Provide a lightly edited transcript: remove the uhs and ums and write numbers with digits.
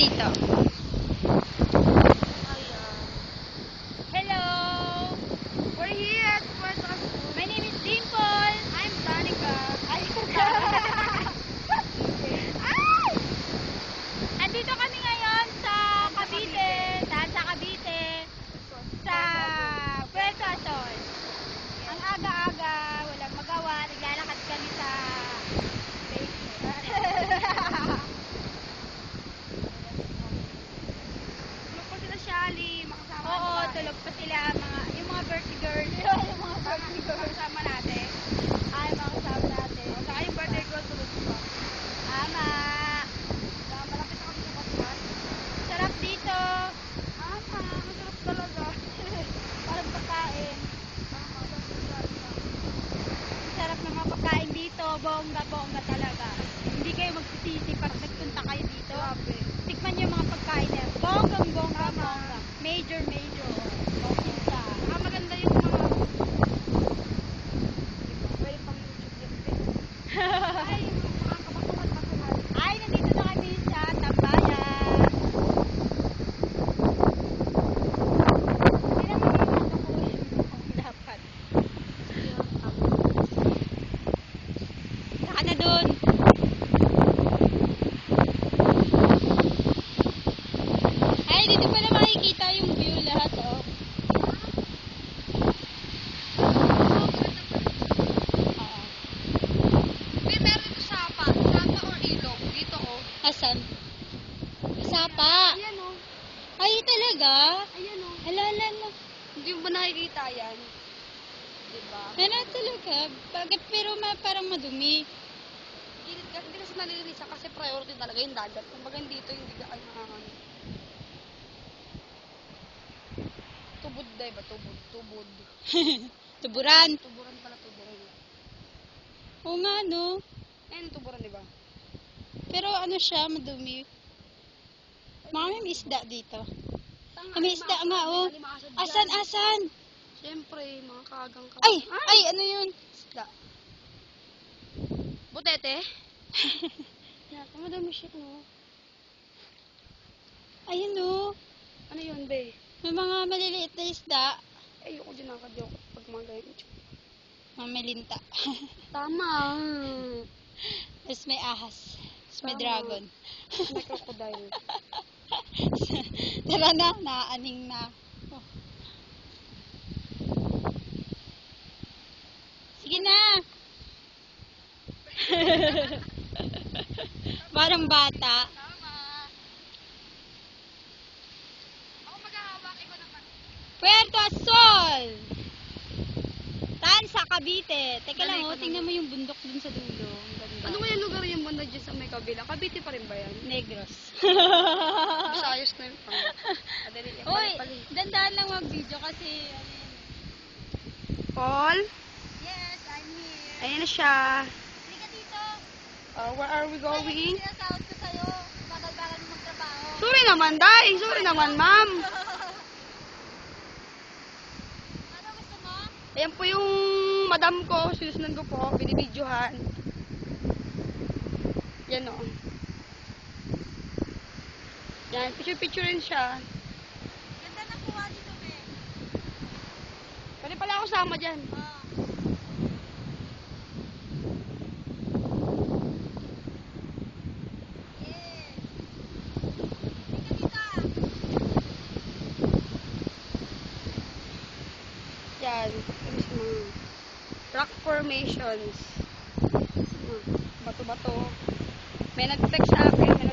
dito. Hello! We're here at Puerto Azul. My name is Dimple. I'm Danica. Ay, Ay! Andito kami ngayon sa Cavite. Saan sa Cavite? Sa Puerto Azul. Ang aga-aga, walang magawa. Naglalakad kami sa tulog pa sila, Shali. Makasama Oo, tulog pa sila. Yung mga birthday girls. Yung mga birthday girls. Makasama natin. Ay, makasama natin. Saka yung birthday girl tulog pa. Tama. Malapit na kami sa Batuan. Sarap dito. Tama. Masarap talaga. Parang pagkain. Sarap ng mga pagkain dito. Bongga-bongga talaga. Hindi kayo magsisisi pag nagpunta kayo dito. Tikman niyo yung mga pagkain na bonggang-bongga. Major. Bongga. Maganda yung mga pwede pang YouTube Ay, yung mga kabatuhan. Ay, nandito na kami sa Tambayan. Hindi naman yung dapat. Saka na dun. Ay, dito pala makikita yung view lahat, oh. May meron dito sapa. Sapa or ilog. Dito, oh. Asan? Sapa. Ayan, oh. Ay, talaga? Ayan, oh. Alala na. Hindi mo ba nakikita yan? Diba? Ano talaga? Bakit pero parang madumi? Hindi kasi nalilinisan kasi priority talaga yung dagat. Kumbaga dito hindi ka ay nakakano. Tubod day ba? Tubod. Tuburan. Tuburan pala, tuburan. Oo nga, no? Ayun yung tuburan, diba? Pero ano siya, madumi. May isda dito. May isda nga, oh. Asan? Siyempre, mga kagang ka. Ay, ano yun? Isda. Butete? Yata, madami shit, no? Ayun, no? Ano yun, be? May mga maliliit na isda. Ayoko din nakadyo pag mga ganyan. Mga melinta. Tama. Tapos may ahas. Tapos may Tama. dragon. May crocodile. Tara na, naaning na. Oh. Sige na. Parang bata. Tama. Ako maghahawak, ikaw naman. Puerto Azul! Saan sa Cavite? Teka lang, Balik oh, ko tingnan naman. mo yung bundok dun sa dulo. Ang ganda. Ano kaya lugar yung banda dyan sa may kabila? Cavite pa rin ba yan? Negros. Masayos na yung pang. Adali, Uy, dandahan lang mag-video kasi, ano yun. Paul? Yes, I'm here. Ayan na siya. Halika dito. Where are we going? Ay, sinasahod ko sa'yo. Bagal-bagal mo magtrabaho. Sorry naman, Day. Sorry naman, ma'am. Ano gusto mo? Ayan po yung madam ko. Sinusunan ko po. Binibidyohan. Yan o. Yan. Picture rin siya. Ganda ng kuha dito, be. Pwede pala ako sama dyan. Yes. Halika dito. Yan. Tapos mga rock formations. Bato-bato. May nag-text sa akin.